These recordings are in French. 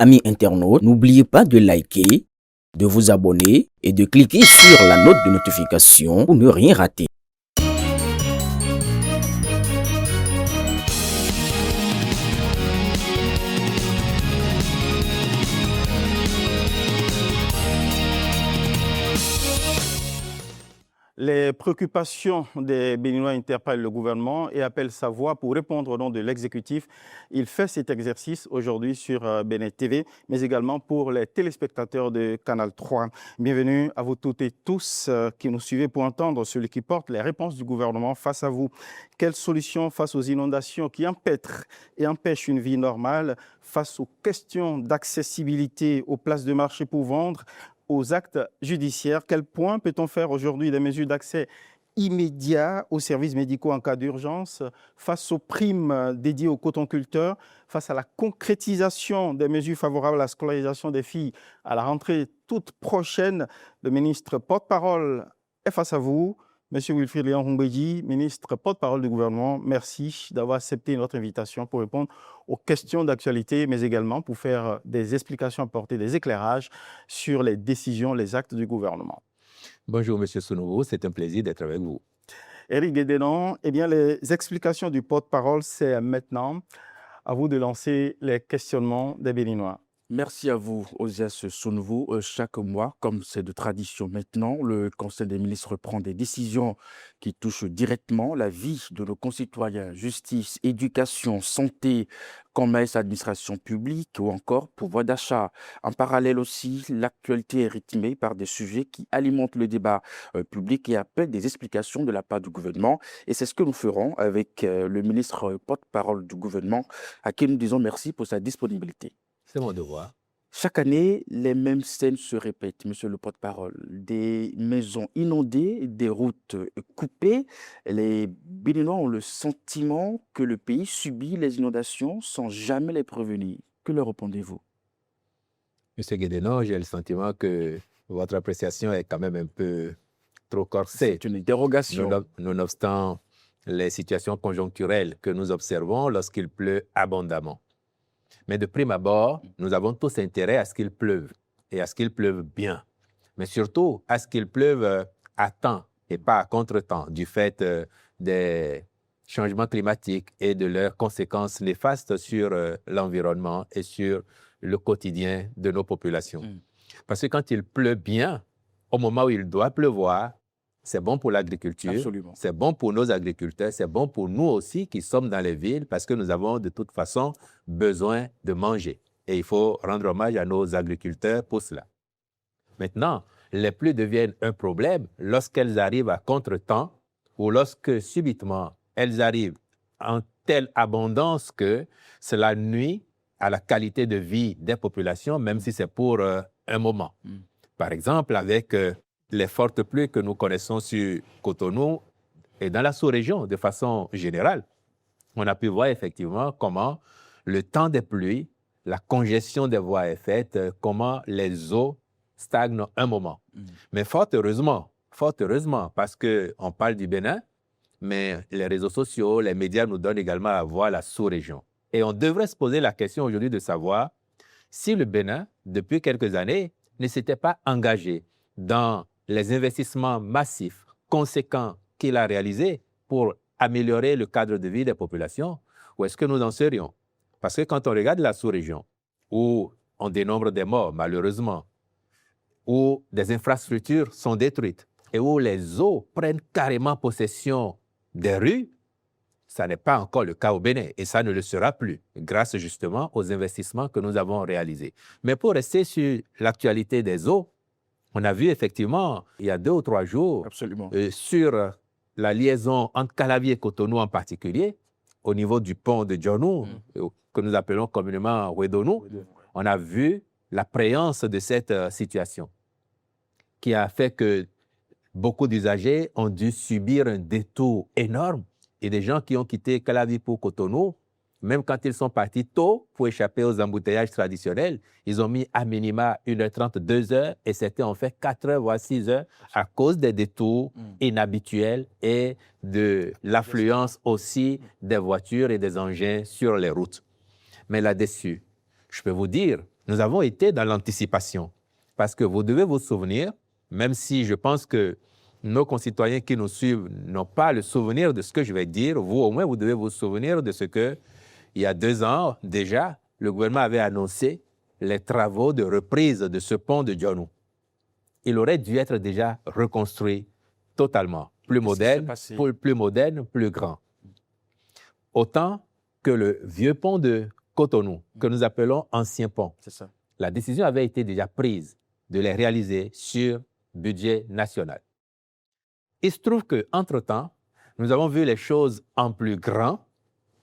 Amis internautes, n'oubliez pas de liker, de vous abonner et de cliquer sur la note de notification pour ne rien rater. Les préoccupations des Béninois interpellent le gouvernement et appellent sa voix pour répondre au nom de l'exécutif. Il fait cet exercice aujourd'hui sur Bénin TV, mais également pour les téléspectateurs de Canal 3. Bienvenue à vous toutes et tous qui nous suivez pour entendre celui qui porte les réponses du gouvernement face à vous. Quelles solutions face aux inondations qui empêtrent et empêchent une vie normale, face aux questions d'accessibilité aux places de marché pour vendre, aux actes judiciaires? Quel point peut-on faire aujourd'hui des mesures d'accès immédiat aux services médicaux en cas d'urgence, face aux primes dédiées aux cotonculteurs, face à la concrétisation des mesures favorables à la scolarisation des filles à la rentrée toute prochaine? Le ministre porte-parole est face à vous. Monsieur Wilfried Léon Rumbédi, ministre porte-parole du gouvernement, merci d'avoir accepté notre invitation pour répondre aux questions d'actualité, mais également pour faire des explications, apporter des éclairages sur les décisions, les actes du gouvernement. Bonjour, Monsieur Sounouvo, c'est un plaisir d'être avec vous. Éric Guédénon, eh bien, les explications du porte-parole, c'est maintenant. À vous de lancer les questionnements des Béninois. Merci à vous, Osias Sounouvo. Chaque mois, comme c'est de tradition maintenant, le Conseil des ministres prend des décisions qui touchent directement la vie de nos concitoyens. Justice, éducation, santé, commerce, administration publique ou encore pouvoir d'achat. En parallèle aussi, l'actualité est rythmée par des sujets qui alimentent le débat public et appellent des explications de la part du gouvernement. Et c'est ce que nous ferons avec le ministre porte-parole du gouvernement, à qui nous disons merci pour sa disponibilité. C'est mon devoir. Chaque année, les mêmes scènes se répètent, monsieur le porte-parole. Des maisons inondées, des routes coupées. Les Béninois ont le sentiment que le pays subit les inondations sans jamais les prévenir. Que leur répondez-vous? Monsieur Guédénon, j'ai le sentiment que votre appréciation est quand même un peu trop corsée. C'est une interrogation. Nonobstant les situations conjoncturelles que nous observons lorsqu'il pleut abondamment. Mais de prime abord, nous avons tous intérêt à ce qu'il pleuve et à ce qu'il pleuve bien. Mais surtout, à ce qu'il pleuve à temps et pas à contre-temps du fait des changements climatiques et de leurs conséquences néfastes sur l'environnement et sur le quotidien de nos populations. Parce que quand il pleut bien, au moment où il doit pleuvoir, c'est bon pour l'agriculture, c'est bon pour nos agriculteurs, c'est bon pour nous aussi qui sommes dans les villes parce que nous avons de toute façon besoin de manger. Et il faut rendre hommage à nos agriculteurs pour cela. Maintenant, les pluies deviennent un problème lorsqu'elles arrivent à contre-temps ou lorsque subitement elles arrivent en telle abondance que cela nuit à la qualité de vie des populations, même si c'est pour un moment. Par exemple, avec les fortes pluies que nous connaissons sur Cotonou et dans la sous-région de façon générale, on a pu voir effectivement comment le temps des pluies, la congestion des voies est faite, comment les eaux stagnent un moment. Mais fort heureusement, parce qu'on parle du Bénin, mais les réseaux sociaux, les médias nous donnent également à voir la sous-région. Et on devrait se poser la question aujourd'hui de savoir si le Bénin, depuis quelques années, ne s'était pas engagé dans les investissements massifs, conséquents qu'il a réalisés pour améliorer le cadre de vie des populations, ou est-ce que nous en serions? Parce que quand on regarde la sous-région, où on dénombre des morts, malheureusement, où des infrastructures sont détruites et où les eaux prennent carrément possession des rues, ça n'est pas encore le cas au Bénin et ça ne le sera plus, grâce justement aux investissements que nous avons réalisés. Mais pour rester sur l'actualité des eaux, on a vu effectivement, il y a 2 ou 3 jours, sur la liaison entre Calavi et Cotonou en particulier, au niveau du pont de Djonou, que nous appelons communément Wedonou, on a vu la préance de cette situation qui a fait que beaucoup d'usagers ont dû subir un détour énorme et des gens qui ont quitté Calavi pour Cotonou, même quand ils sont partis tôt pour échapper aux embouteillages traditionnels, ils ont mis à minima 1h30, 2h et c'était en fait 4h, voire 6h à cause des détours inhabituels et de l'affluence aussi des voitures et des engins sur les routes. Mais là-dessus, je peux vous dire, nous avons été dans l'anticipation. Parce que vous devez vous souvenir, même si je pense que nos concitoyens qui nous suivent n'ont pas le souvenir de ce que je vais dire, vous au moins, vous devez vous souvenir de ce que, il y a 2 ans déjà, le gouvernement avait annoncé les travaux de reprise de ce pont de Djonou. Il aurait dû être déjà reconstruit totalement, plus moderne, plus grand. Autant que le vieux pont de Cotonou, que nous appelons ancien pont. C'est ça. La décision avait été déjà prise de les réaliser sur budget national. Il se trouve qu'entre-temps, nous avons vu les choses en plus grand,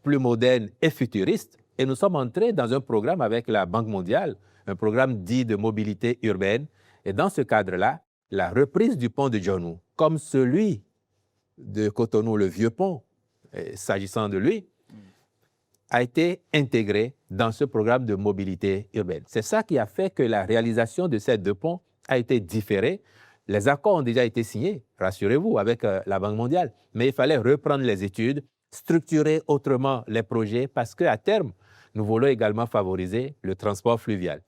plus moderne et futuriste, et nous sommes entrés dans un programme avec la Banque mondiale, un programme dit de mobilité urbaine. Et dans ce cadre-là, la reprise du pont de Djonou, comme celui de Cotonou, le vieux pont, s'agissant de lui, a été intégrée dans ce programme de mobilité urbaine. C'est ça qui a fait que la réalisation de ces 2 ponts a été différée. Les accords ont déjà été signés, rassurez-vous, avec la Banque mondiale, mais il fallait reprendre les études, structurer autrement les projets, parce qu'à terme, nous voulons également favoriser le transport fluvial.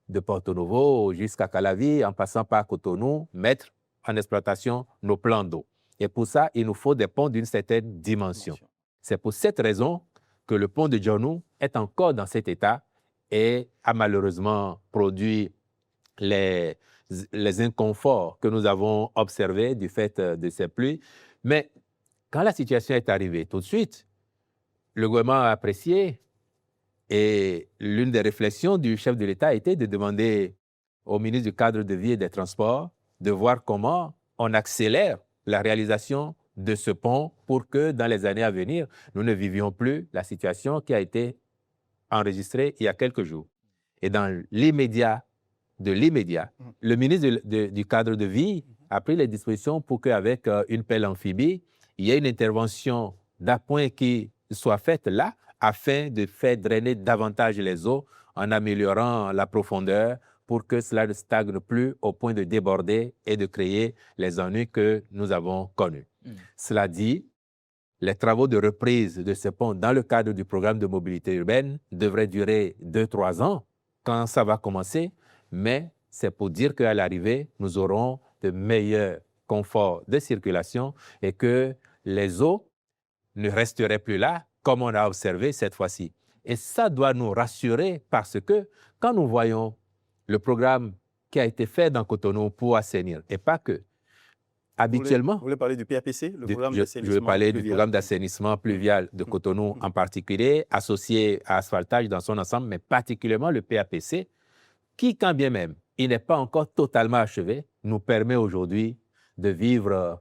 De Porto Novo jusqu'à Calavi, en passant par Cotonou, mettre en exploitation nos plans d'eau. Et pour ça, il nous faut des ponts d'une certaine dimension. C'est pour cette raison que le pont de Djonou est encore dans cet état et a malheureusement produit les inconforts que nous avons observés du fait de ces pluies. Mais quand la situation est arrivée, tout de suite, le gouvernement a apprécié. Et l'une des réflexions du chef de l'État a été de demander au ministre du Cadre de vie et des Transports de voir comment on accélère la réalisation de ce pont pour que dans les années à venir, nous ne vivions plus la situation qui a été enregistrée il y a quelques jours. Et dans l'immédiat, le ministre du Cadre de vie a pris les dispositions pour qu'avec une pelle amphibie, il y ait une intervention d'appoint qui soit faite là, afin de faire drainer davantage les eaux en améliorant la profondeur pour que cela ne stagne plus au point de déborder et de créer les ennuis que nous avons connus. Cela dit, les travaux de reprise de ce pont dans le cadre du programme de mobilité urbaine devraient durer 2-3 ans quand ça va commencer, mais c'est pour dire qu'à l'arrivée, nous aurons de meilleurs conforts de circulation et que les eaux ne resteraient plus là, comme on a observé cette fois-ci. Et ça doit nous rassurer parce que quand nous voyons le programme qui a été fait dans Cotonou pour assainir, et pas que, habituellement... Vous voulez parler du PAPC, le programme d'assainissement Je veux parler pluvial. du programme d'assainissement pluvial de Cotonou en particulier, associé à asphaltage dans son ensemble, mais particulièrement le PAPC, qui, quand bien même, il n'est pas encore totalement achevé, nous permet aujourd'hui de vivre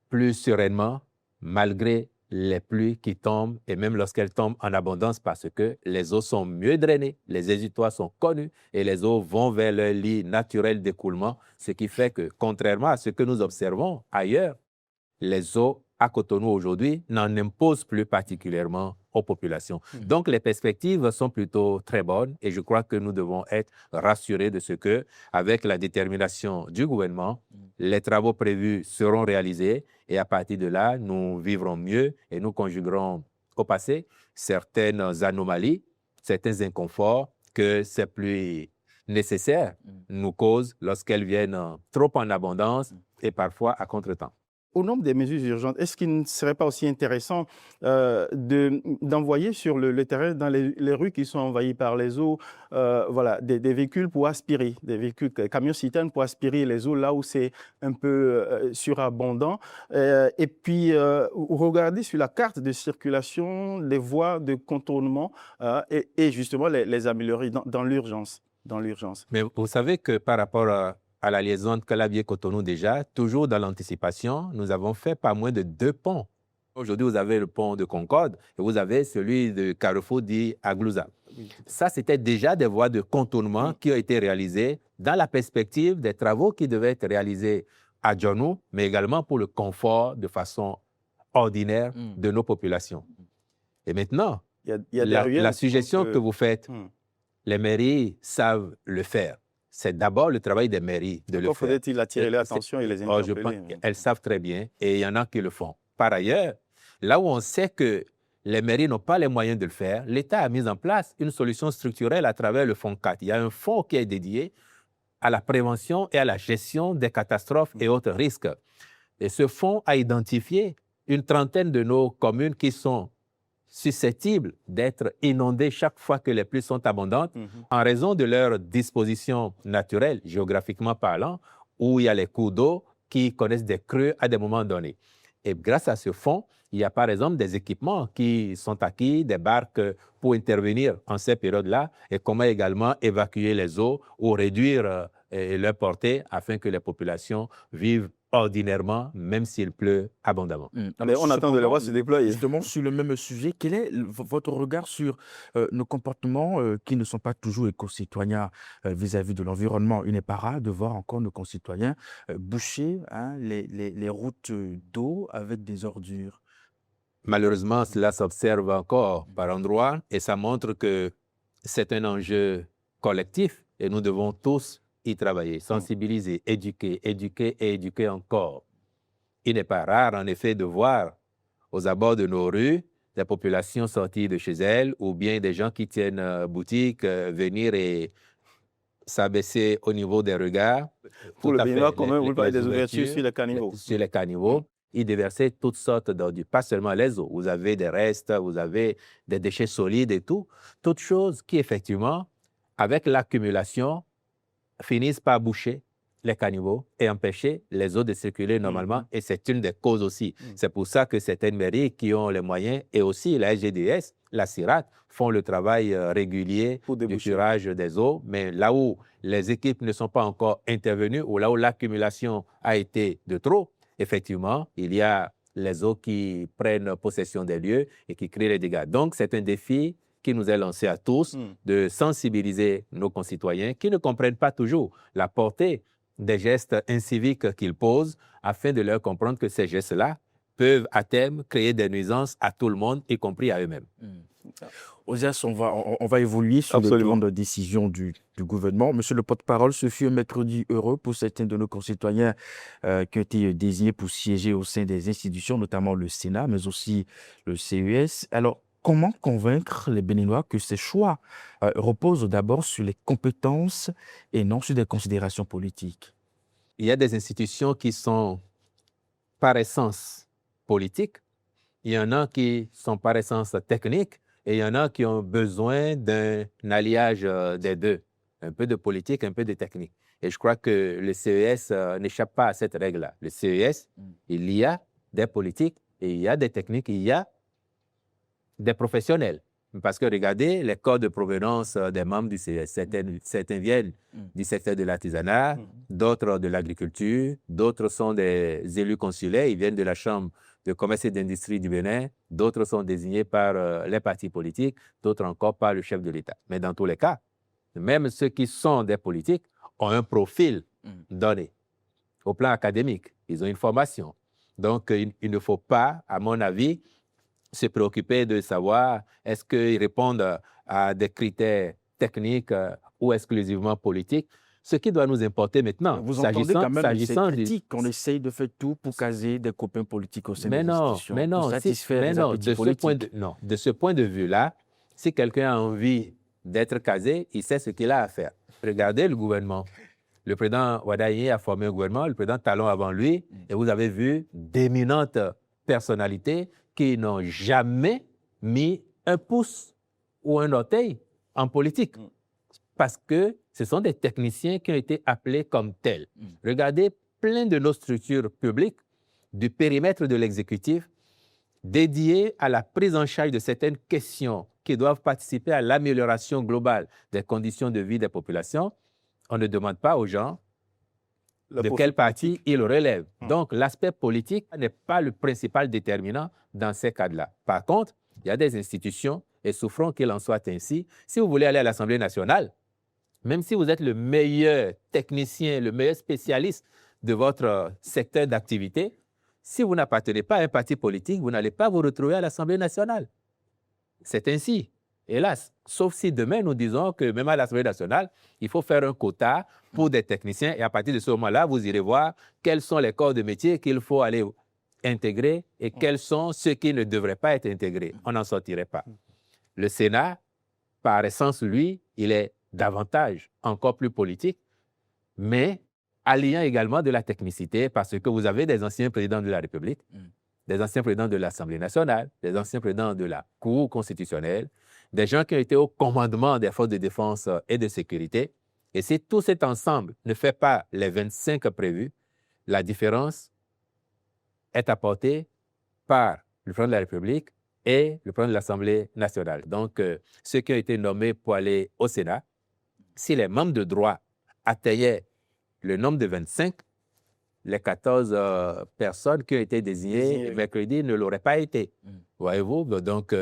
plus sereinement, malgré les pluies qui tombent, et même lorsqu'elles tombent en abondance, parce que les eaux sont mieux drainées, les exutoires sont connus, et les eaux vont vers leur lit naturel d'écoulement, ce qui fait que, contrairement à ce que nous observons ailleurs, les eaux à Cotonou aujourd'hui n'en imposent plus particulièrement aux populations. Donc, les perspectives sont plutôt très bonnes et je crois que nous devons être rassurés de ce que, avec la détermination du gouvernement, les travaux prévus seront réalisés et à partir de là, nous vivrons mieux et nous conjuguerons au passé certaines anomalies, certains inconforts que ces pluies nécessaires nous causent lorsqu'elles viennent trop en abondance et parfois à contre-temps. Au nombre des mesures urgentes, est-ce qu'il ne serait pas aussi intéressant d'envoyer sur le terrain, dans les rues qui sont envahies par les eaux, voilà, des véhicules pour aspirer, des véhicules camions-citernes pour aspirer les eaux là où c'est un peu surabondant, et puis regarder sur la carte de circulation les voies de contournement et justement les améliorer dans l'urgence. Mais vous savez que par rapport à la liaison de Calavier-Cotonou déjà, toujours dans l'anticipation, nous avons fait pas moins de 2 ponts. Aujourd'hui, vous avez le pont de Concorde et vous avez celui de Carrefour dit Aglouza. Ça, c'était déjà des voies de contournement qui ont été réalisées dans la perspective des travaux qui devaient être réalisés à Djonou, mais également pour le confort de façon ordinaire de nos populations. Et maintenant, la suggestion que vous faites, les mairies savent le faire. C'est d'abord le travail des mairies de le faire. Pourquoi faudrait-il attirer l'attention et les interpeller? Je pense qu'elles savent très bien et il y en a qui le font. Par ailleurs, là où on sait que les mairies n'ont pas les moyens de le faire. L'État a mis en place une solution structurelle à travers le Fonds 4. Il y a un fonds qui est dédié à la prévention et à la gestion des catastrophes et autres risques. Et ce fonds a identifié une trentaine de nos communes qui sont susceptibles d'être inondées chaque fois que les pluies sont abondantes en raison de leur disposition naturelle, géographiquement parlant, où il y a les cours d'eau qui connaissent des creux à des moments donnés. Et grâce à ce fonds, il y a par exemple des équipements qui sont acquis, des barques pour intervenir en ces périodes-là et comment également évacuer les eaux ou réduire leur portée afin que les populations vivent ordinairement, même s'il pleut abondamment. Mais on attend de les voir se déployer. Justement, sur le même sujet, quel est votre regard sur nos comportements qui ne sont pas toujours éco-citoyens vis-à-vis de l'environnement? Il n'est pas rare de voir encore nos concitoyens boucher les routes d'eau avec des ordures. Malheureusement, cela s'observe encore par endroits et ça montre que c'est un enjeu collectif et nous devons tous y travailler, sensibiliser, éduquer, éduquer et éduquer encore. Il n'est pas rare, en effet, de voir aux abords de nos rues des populations sorties de chez elles ou bien des gens qui tiennent boutique venir et s'abaisser au niveau des regards. Pour le Béninois commun, vous parlez des ouvertures sur les caniveaux. Sur les caniveaux, ils déversaient toutes sortes d'ordures, pas seulement les eaux. Vous avez des restes, vous avez des déchets solides et tout. Toutes choses qui, effectivement, avec l'accumulation, finissent par boucher les caniveaux et empêcher les eaux de circuler normalement. Et c'est une des causes aussi. C'est pour ça que certaines mairies qui ont les moyens et aussi la SGDS, la CIRAT, font le travail régulier du curage des eaux. Mais là où les équipes ne sont pas encore intervenues ou là où l'accumulation a été de trop, effectivement, il y a les eaux qui prennent possession des lieux et qui créent les dégâts. Donc, c'est un défi qui nous est lancé à tous, de sensibiliser nos concitoyens qui ne comprennent pas toujours la portée des gestes inciviques qu'ils posent afin de leur comprendre que ces gestes-là peuvent à terme créer des nuisances à tout le monde, y compris à eux-mêmes. Osias, on va évoluer sur les grandes décisions du gouvernement. Monsieur le porte-parole, ce fut un mercredi heureux pour certains de nos concitoyens qui ont été désignés pour siéger au sein des institutions, notamment le Sénat, mais aussi le CES. Alors, comment convaincre les Béninois que ces choix reposent d'abord sur les compétences et non sur des considérations politiques? Il y a des institutions qui sont par essence politiques, il y en a qui sont par essence techniques et il y en a qui ont besoin d'un alliage des deux, un peu de politique, un peu de technique. Et je crois que le CES n'échappe pas à cette règle-là. Le CES, il y a des politiques et il y a des techniques, il y a des professionnels. Parce que regardez les codes de provenance des membres du CES. Certains viennent du secteur de l'artisanat, d'autres de l'agriculture, d'autres sont des élus consulaires, ils viennent de la Chambre de commerce et d'industrie du Bénin, d'autres sont désignés par les partis politiques, d'autres encore par le chef de l'État. Mais dans tous les cas, même ceux qui sont des politiques ont un profil donné. Au plan académique, ils ont une formation. Donc, il ne faut pas, à mon avis, se préoccuper de savoir est-ce qu'ils répondent à des critères techniques ou exclusivement politiques. Ce qui doit nous importer maintenant, vous entendez quand même cette critique qu'on essaye de faire tout pour caser des copains politiques au sein des institutions, pour satisfaire les appétits politiques. De ce point de vue-là, si quelqu'un a envie d'être casé, il sait ce qu'il a à faire. Regardez le gouvernement. Le président Wadaye a formé un gouvernement, le président Talon avant lui, et vous avez vu d'éminentes personnalités qui n'ont jamais mis un pouce ou un orteil en politique. Parce que ce sont des techniciens qui ont été appelés comme tels. Regardez plein de nos structures publiques du périmètre de l'exécutif dédiées à la prise en charge de certaines questions qui doivent participer à l'amélioration globale des conditions de vie des populations. On ne demande pas aux gens de quel parti ils relèvent. Donc, l'aspect politique n'est pas le principal déterminant dans ces cas-là. Par contre, il y a des institutions, et souffrons qu'il en soit ainsi. Si vous voulez aller à l'Assemblée nationale, même si vous êtes le meilleur technicien, le meilleur spécialiste de votre secteur d'activité, si vous n'appartenez pas à un parti politique, vous n'allez pas vous retrouver à l'Assemblée nationale. C'est ainsi, hélas. Sauf si demain, nous disons que même à l'Assemblée nationale, il faut faire un quota pour des techniciens et à partir de ce moment-là, vous irez voir quels sont les corps de métier qu'il faut aller intégrés et quels sont ceux qui ne devraient pas être intégrés. On n'en sortirait pas. Le Sénat, par essence, lui, il est davantage, encore plus politique, mais alliant également de la technicité parce que vous avez des anciens présidents de la République, des anciens présidents de l'Assemblée nationale, des anciens présidents de la Cour constitutionnelle, des gens qui ont été au commandement des forces de défense et de sécurité. Et si tout cet ensemble ne fait pas les 25 prévus, la différence est apportée par le président de la République et le président de l'Assemblée nationale. Donc, ceux qui ont été nommés pour aller au Sénat, si les membres de droit atteignaient le nombre de 25, les 14 personnes qui ont été désignées mercredi ne l'auraient pas été. Voyez-vous? Donc,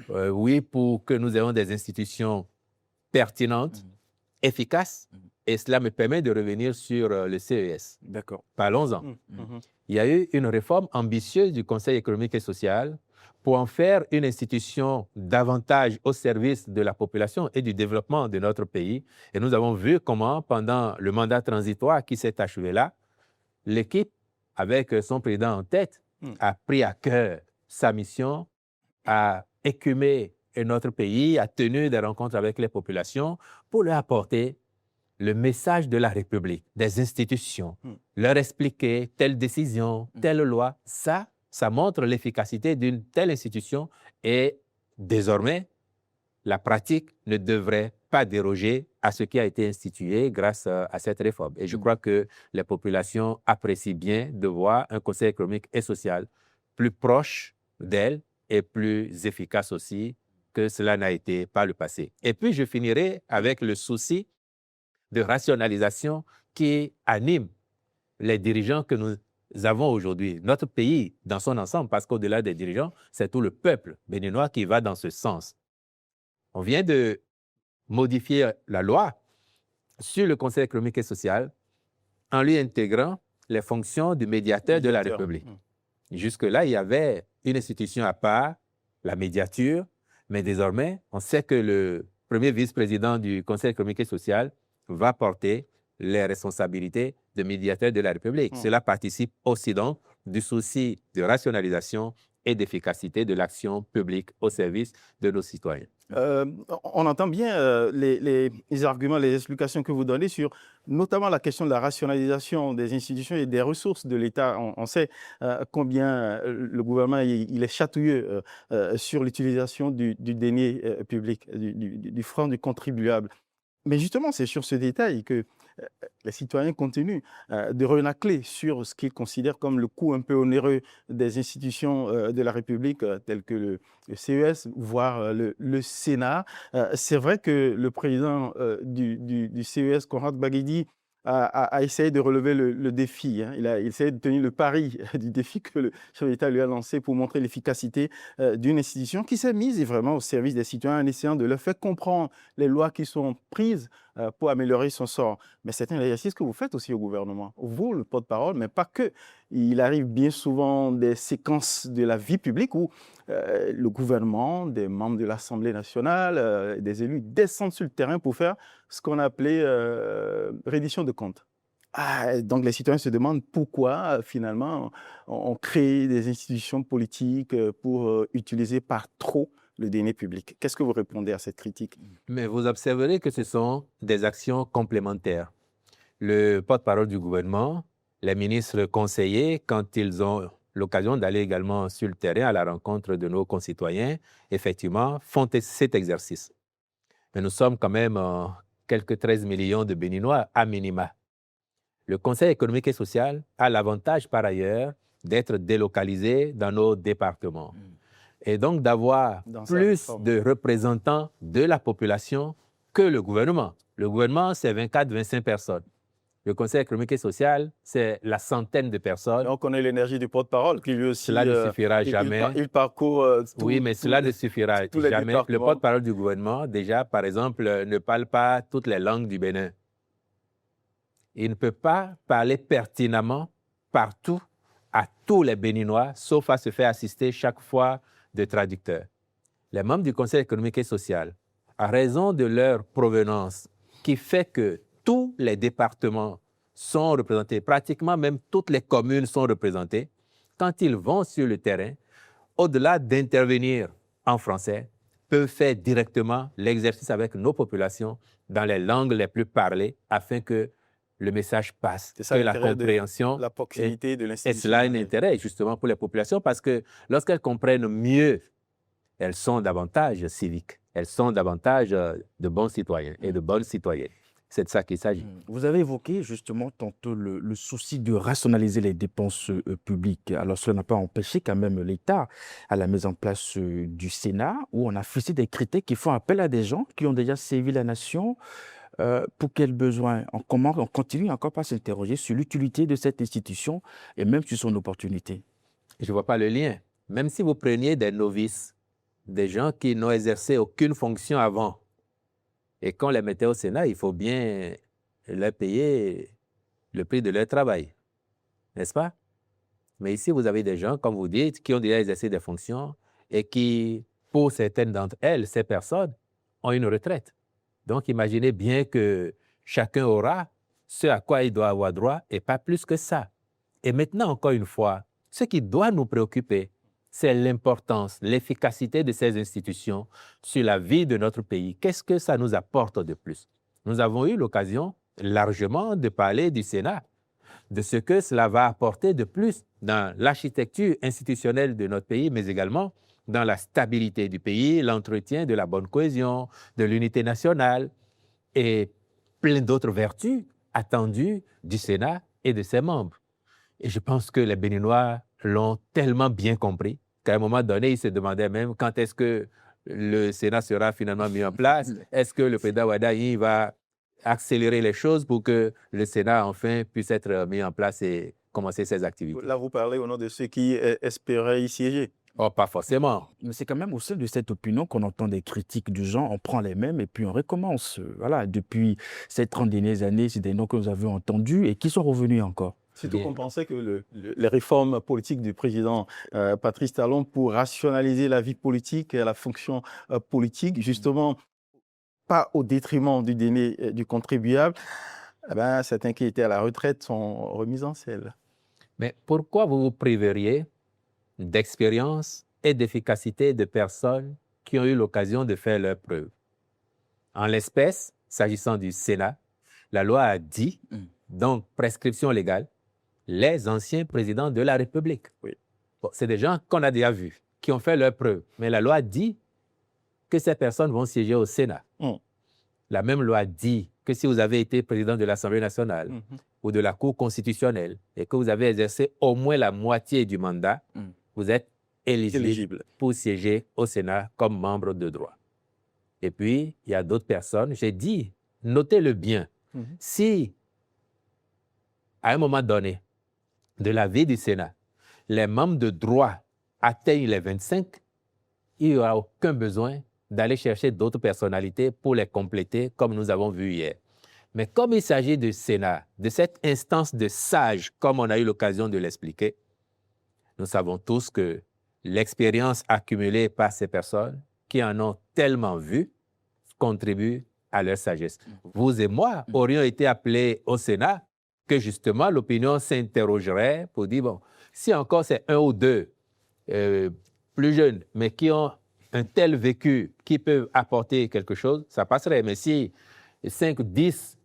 oui, pour que nous ayons des institutions pertinentes, efficaces, et cela me permet de revenir sur le CES. D'accord. Parlons-en. Il y a eu une réforme ambitieuse du Conseil économique et social pour en faire une institution davantage au service de la population et du développement de notre pays. Et nous avons vu comment, pendant le mandat transitoire qui s'est achevé là, l'équipe, avec son président en tête, a pris à cœur sa mission, a écumé notre pays, a tenu des rencontres avec les populations pour leur apporter le message de la République, des institutions, leur expliquer telle décision, telle loi. Ça montre l'efficacité d'une telle institution et désormais, la pratique ne devrait pas déroger à ce qui a été institué grâce à cette réforme. Et je crois que les populations apprécient bien de voir un Conseil économique et social plus proche d'elles et plus efficace aussi que cela n'a été par le passé. Et puis, je finirai avec le souci de rationalisation qui anime les dirigeants que nous avons aujourd'hui. Notre pays dans son ensemble, parce qu'au-delà des dirigeants, c'est tout le peuple béninois qui va dans ce sens. On vient de modifier la loi sur le Conseil économique et social en lui intégrant les fonctions du médiateur de la République. Jusque-là, il y avait une institution à part, la médiature, mais désormais, on sait que le premier vice-président du Conseil économique et social va porter les responsabilités de médiateur de la République. Cela participe aussi donc du souci de rationalisation et d'efficacité de l'action publique au service de nos citoyens. On entend bien les arguments, les explications que vous donnez sur notamment la question de la rationalisation des institutions et des ressources de l'État. On sait combien le gouvernement il est chatouilleux sur l'utilisation du denier public, du franc du contribuable. Mais justement, c'est sur ce détail que les citoyens continuent de renacler sur ce qu'ils considèrent comme le coût un peu onéreux des institutions de la République, telles que le CES, voire le Sénat. C'est vrai que le président du CES, Conrad Baguidi, a essayé de relever le défi. Il a essayé de tenir le pari du défi que le chef d'État lui a lancé pour montrer l'efficacité d'une institution qui s'est mise vraiment au service des citoyens en essayant de leur faire comprendre les lois qui sont prises pour améliorer son sort. Mais c'est un exercice que vous faites aussi au gouvernement. Vous, le porte-parole, mais pas que. Il arrive bien souvent des séquences de la vie publique où le gouvernement, des membres de l'Assemblée nationale, des élus descendent sur le terrain pour faire ce qu'on appelait reddition de comptes. Donc les citoyens se demandent pourquoi finalement on crée des institutions politiques pour utiliser par trop le denier public. Qu'est-ce que vous répondez à cette critique? Mais vous observerez que ce sont des actions complémentaires. Le porte-parole du gouvernement, les ministres conseillers, quand ils ont l'occasion d'aller également sur le terrain à la rencontre de nos concitoyens, effectivement, font cet exercice. Mais nous sommes quand même quelques 13 millions de Béninois à minima. Le Conseil économique et social a l'avantage par ailleurs d'être délocalisé dans nos départements. Et donc d'avoir plus de représentants de la population que le gouvernement. Le gouvernement, c'est 24-25 personnes. Le Conseil économique et social, c'est la centaine de personnes. On connaît l'énergie du porte-parole qui lui aussi... Cela ne suffira jamais. Il parcourt oui, mais cela ne suffira jamais. Le porte-parole du gouvernement, déjà, par exemple, ne parle pas toutes les langues du Bénin. Il ne peut pas parler pertinemment partout à tous les Béninois, sauf à se faire assister chaque fois de traducteurs. Les membres du Conseil économique et social, à raison de leur provenance, qui fait que tous les départements sont représentés, pratiquement même toutes les communes sont représentées. quand ils vont sur le terrain, au-delà d'intervenir en français, peuvent faire directement l'exercice avec nos populations dans les langues les plus parlées afin que le message passe, C'est ça que la l'intérêt de compréhension la proximité de et l'institution. cela a un intérêt justement pour les populations parce que lorsqu'elles comprennent mieux, elles sont davantage civiques, elles sont davantage de bons citoyens et de bonnes citoyennes. C'est de ça qu'il s'agit. Vous avez évoqué justement tantôt le souci de rationaliser les dépenses publiques. Alors, cela n'a pas empêché quand même l'État à la mise en place du Sénat, où on a fixé des critères qui font appel à des gens qui ont déjà servi la nation. Pour quels besoins? On continue encore par s'interroger sur l'utilité de cette institution et même sur son opportunité. Je ne vois pas le lien. Même si vous preniez des novices, des gens qui n'ont exercé aucune fonction avant, et qu'on les mettait au Sénat, il faut bien leur payer le prix de leur travail, n'est-ce pas? Mais ici, vous avez des gens, comme vous dites, qui ont déjà exercé des fonctions et qui, pour certaines d'entre elles, ces personnes, ont une retraite. Donc, imaginez bien que chacun aura ce à quoi il doit avoir droit et pas plus que ça. Et maintenant, encore une fois, ce qui doit nous préoccuper, c'est l'importance, l'efficacité de ces institutions sur la vie de notre pays. Qu'est-ce que ça nous apporte de plus? Nous avons eu l'occasion largement de parler du Sénat, de ce que cela va apporter de plus dans l'architecture institutionnelle de notre pays, mais également dans la stabilité du pays, l'entretien de la bonne cohésion, de l'unité nationale et plein d'autres vertus attendues du Sénat et de ses membres. Et je pense que les Béninois l'ont tellement bien compris qu'à un moment donné, ils se demandaient même quand est-ce que le Sénat sera finalement mis en place. Est-ce que le président Wadayi va accélérer les choses pour que le Sénat, enfin, puisse être mis en place et commencer ses activités? Là, vous parlez au nom de ceux qui espéraient y siéger. Oh, pas forcément. Mais c'est quand même au sein de cette opinion qu'on entend des critiques du genre, on prend les mêmes et puis on recommence. Voilà, depuis ces 30 dernières années, c'est des noms que nous avions entendus et qui sont revenus encore. Surtout Bien. qu'on pensait que les réformes politiques du président Patrice Talon pour rationaliser la vie politique et la fonction politique, justement, pas au détriment du dîner du contribuable, eh ben, certains qui étaient à la retraite sont remis en selle. Mais pourquoi vous vous priveriez d'expérience et d'efficacité de personnes qui ont eu l'occasion de faire leurs preuves? En l'espèce, s'agissant du Sénat, la loi a dit, donc prescription légale, les anciens présidents de la République. Oui. Bon, c'est des gens qu'on a déjà vus, qui ont fait leurs preuves. Mais la loi dit que ces personnes vont siéger au Sénat. La même loi dit que si vous avez été président de l'Assemblée nationale ou de la Cour constitutionnelle et que vous avez exercé au moins la moitié du mandat, vous êtes éligible pour siéger au Sénat comme membre de droit. Et puis, il y a d'autres personnes, j'ai dit, notez-le bien, si à un moment donné de la vie du Sénat, les membres de droit atteignent les 25, il n'y aura aucun besoin d'aller chercher d'autres personnalités pour les compléter, comme nous avons vu hier. Mais comme il s'agit du Sénat, de cette instance de sages, comme on a eu l'occasion de l'expliquer, nous savons tous que l'expérience accumulée par ces personnes qui en ont tellement vu contribue à leur sagesse. Vous et moi aurions été appelés au Sénat que justement l'opinion s'interrogerait pour dire, bon, si encore c'est un ou deux plus jeunes, mais qui ont un tel vécu, qui peuvent apporter quelque chose, ça passerait. Mais si 5, 10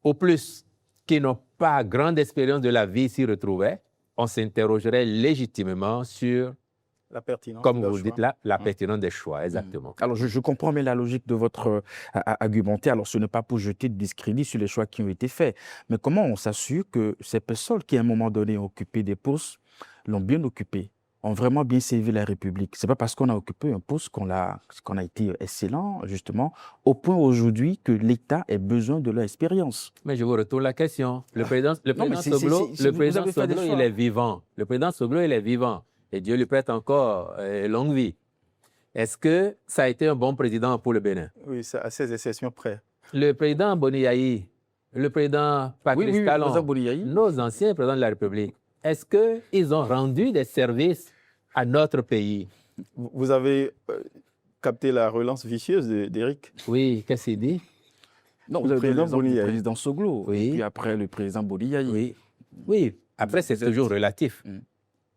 au plus qui n'ont pas grande expérience de la vie s'y retrouvaient, on s'interrogerait légitimement sur, la pertinence, comme vous dites là, la pertinence des choix, exactement. Alors, je comprends bien la logique de votre argumentaire. Alors, ce n'est pas pour jeter de discrédit sur les choix qui ont été faits. Mais comment on s'assure que ces personnes qui, à un moment donné, ont occupé des postes, l'ont bien occupé, ont vraiment bien servi la République? Ce n'est pas parce qu'on a occupé un poste qu'on a été excellent, justement, au point aujourd'hui que l'État ait besoin de leur expérience. Mais je vous retourne la question. Le président Soglo, il est vivant. Le président Soglo, il est vivant. Et Dieu lui prête encore longue vie. Est-ce que ça a été un bon président pour le Bénin? Oui, à ces exceptions près. Le président Boniaï, le président Patrice Talon, nos anciens présidents de la République, est-ce qu'ils ont rendu des services à notre pays? Vous avez capté la relance vicieuse d'Éric? Oui, qu'est-ce qu'il dit? Non, vous avez le président Soglo, et puis après le président Boniaï. Oui, après c'est toujours relatif.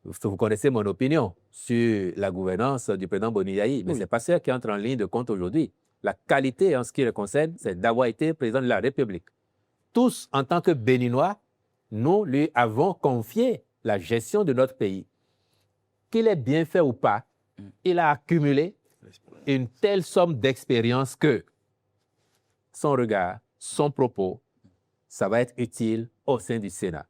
Vous connaissez mon opinion sur la gouvernance du président Boni Yayi, mais Oui. ce n'est pas ça qui entre en ligne de compte aujourd'hui. La qualité en ce qui le concerne, c'est d'avoir été président de la République. Tous, en tant que Béninois, nous lui avons confié la gestion de notre pays. Qu'il ait bien fait ou pas, il a accumulé une telle somme d'expérience que son regard, son propos, ça va être utile au sein du Sénat.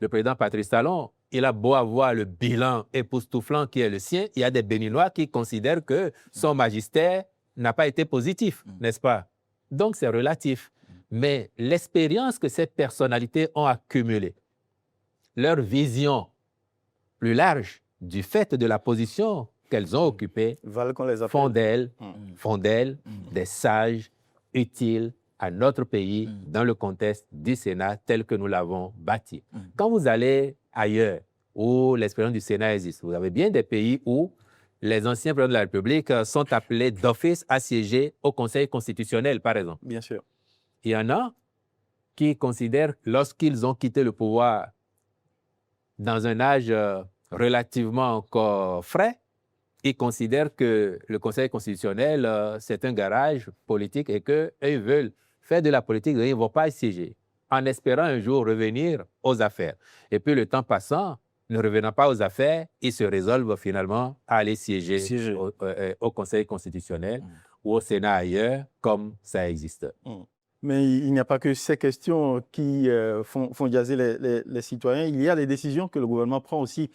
Le président Patrice Talon, il a beau avoir le bilan époustouflant qui est le sien, il y a des Béninois qui considèrent que son magistère n'a pas été positif, n'est-ce pas? Donc, c'est relatif. Mais l'expérience que ces personnalités ont accumulée, leur vision plus large du fait de la position qu'elles ont occupée, Valent qu'on les appelle. font d'elles des sages utiles à notre pays dans le contexte du Sénat tel que nous l'avons bâti. Quand vous allez ailleurs où l'expérience du Sénat existe, vous avez bien des pays où les anciens présidents de la République sont appelés d'office à siéger au Conseil constitutionnel, par exemple. Bien sûr. Il y en a qui considèrent, lorsqu'ils ont quitté le pouvoir dans un âge relativement encore frais, ils considèrent que le Conseil constitutionnel, c'est un garage politique et qu'eux, ils veulent faire de la politique, ils ne vont pas y siéger, en espérant un jour revenir aux affaires. Et puis, le temps passant, ne revenant pas aux affaires, ils se résolvent finalement à aller siéger au Conseil constitutionnel ou au Sénat ailleurs, comme ça existe. Mais il n'y a pas que ces questions qui font jaser les citoyens. Il y a les décisions que le gouvernement prend aussi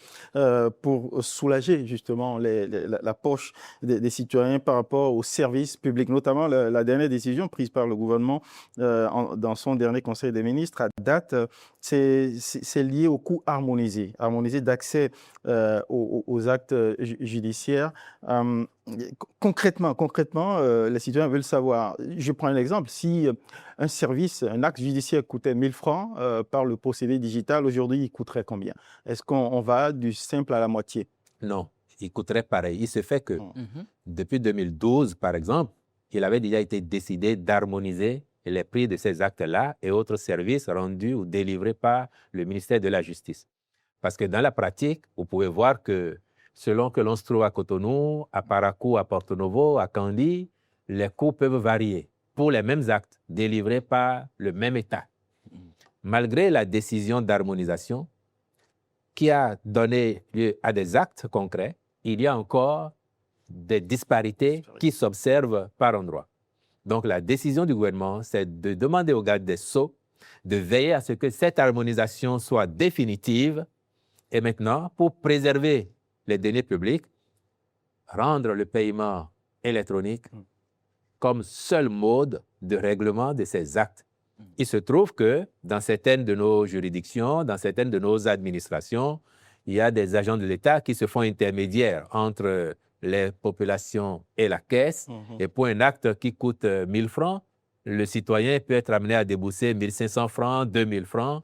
pour soulager justement la poche des citoyens par rapport aux services publics. Notamment la dernière décision prise par le gouvernement dans son dernier Conseil des ministres à date, c'est lié au coût harmonisé d'accès aux actes judiciaires. Concrètement, les citoyens veulent savoir. Je prends un exemple. Si un acte judiciaire coûtait 1 000 francs par le procédé digital, aujourd'hui, il coûterait combien? Est-ce qu'on va du simple à la moitié? Non, il coûterait pareil. Il se fait que depuis 2012, par exemple, il avait déjà été décidé d'harmoniser les prix de ces actes-là et autres services rendus ou délivrés par le ministère de la Justice. Parce que dans la pratique, vous pouvez voir que selon que l'on se trouve à Cotonou, à Parakou, à Porto Novo, à Kandy, les coûts peuvent varier pour les mêmes actes délivrés par le même État. Malgré la décision d'harmonisation qui a donné lieu à des actes concrets, il y a encore des disparités qui s'observent par endroits. Donc la décision du gouvernement, c'est de demander au garde des Sceaux de veiller à ce que cette harmonisation soit définitive et maintenant, pour préserver les deniers publics, rendre le paiement électronique comme seul mode de règlement de ces actes. Il se trouve que dans certaines de nos juridictions, dans certaines de nos administrations, il y a des agents de l'État qui se font intermédiaires entre les populations et la caisse. Et pour un acte qui coûte 1 000 francs, le citoyen peut être amené à débourser 1 500 francs, 2 000 francs,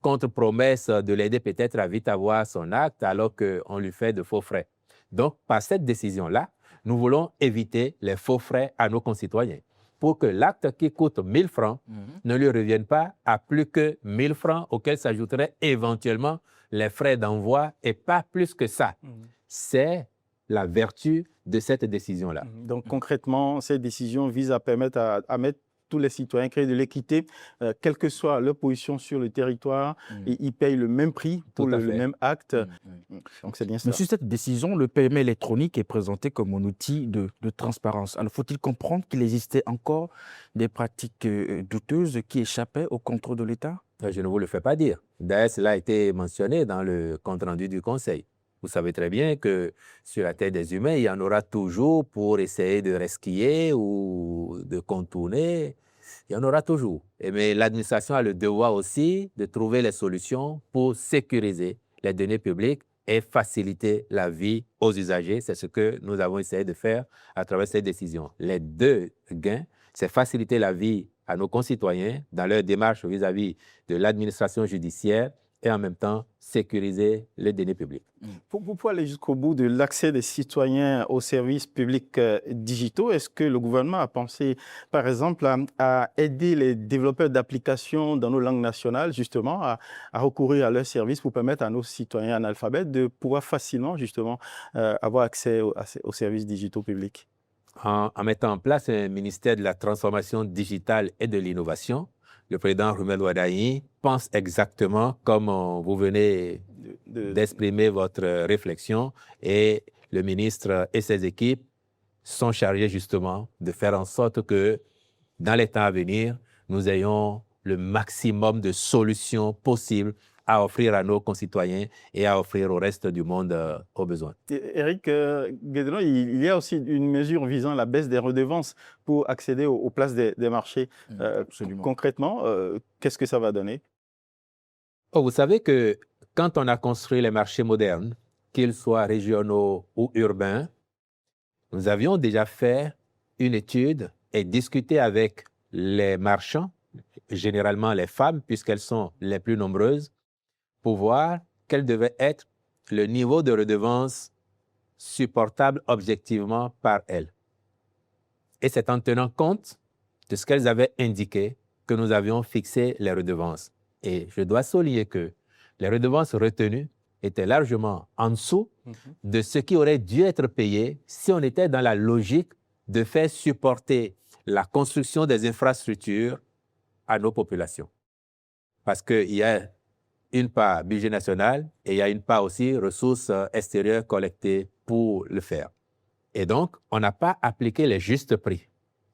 contre promesse de l'aider peut-être à vite avoir son acte alors qu'on lui fait de faux frais. Donc, par cette décision-là, nous voulons éviter les faux frais à nos concitoyens pour que l'acte qui coûte 1 000 francs ne lui revienne pas à plus que 1 000 francs auxquels s'ajouteraient éventuellement les frais d'envoi et pas plus que ça. C'est la vertu de cette décision-là. Donc, concrètement, cette décision vise à permettre à mettre tous les citoyens, créer de l'équité, quelle que soit leur position sur le territoire, et ils payent le même prix pour le même acte. Donc, c'est bien ça. Mais sur cette décision, le paiement électronique est présenté comme un outil de transparence. Alors, faut-il comprendre qu'il existait encore des pratiques douteuses qui échappaient au contrôle de l'État? Je ne vous le fais pas dire. D'ailleurs, cela a été mentionné dans le compte-rendu du Conseil. Vous savez très bien que sur la terre des humains, il y en aura toujours pour essayer de resquiller ou de contourner. Il y en aura toujours. Mais l'administration a le devoir aussi de trouver les solutions pour sécuriser les données publiques et faciliter la vie aux usagers. C'est ce que nous avons essayé de faire à travers cette décision. Les deux gains, c'est faciliter la vie à nos concitoyens dans leur démarche vis-à-vis de l'administration judiciaire et en même temps sécuriser les deniers publics. Pour aller jusqu'au bout de l'accès des citoyens aux services publics digitaux, est-ce que le gouvernement a pensé, par exemple, à aider les développeurs d'applications dans nos langues nationales, justement, à recourir à leurs services pour permettre à nos citoyens analphabètes de pouvoir facilement, justement, avoir accès aux services digitaux publics? En mettant en place un ministère de la transformation digitale et de l'innovation, le président Roumel Wardani pense exactement comme vous venez d'exprimer votre réflexion, et le ministre et ses équipes sont chargés justement de faire en sorte que dans les temps à venir, nous ayons le maximum de solutions possibles à offrir à nos concitoyens et à offrir au reste du monde aux besoins. Éric Guédelon, il y a aussi une mesure visant la baisse des redevances pour accéder aux places des marchés. Absolument. Concrètement, qu'est-ce que ça va donner? Vous savez que quand on a construit les marchés modernes, qu'ils soient régionaux ou urbains, nous avions déjà fait une étude et discuté avec les marchands, généralement les femmes, puisqu'elles sont les plus nombreuses, pour voir quel devait être le niveau de redevance supportable objectivement par elles. Et c'est en tenant compte de ce qu'elles avaient indiqué que nous avions fixé les redevances. Et je dois souligner que les redevances retenues étaient largement en dessous de ce qui aurait dû être payé si on était dans la logique de faire supporter la construction des infrastructures à nos populations. Parce qu'il y a une part budget national et il y a une part aussi ressources extérieures collectées pour le faire. Et donc, on n'a pas appliqué les justes prix.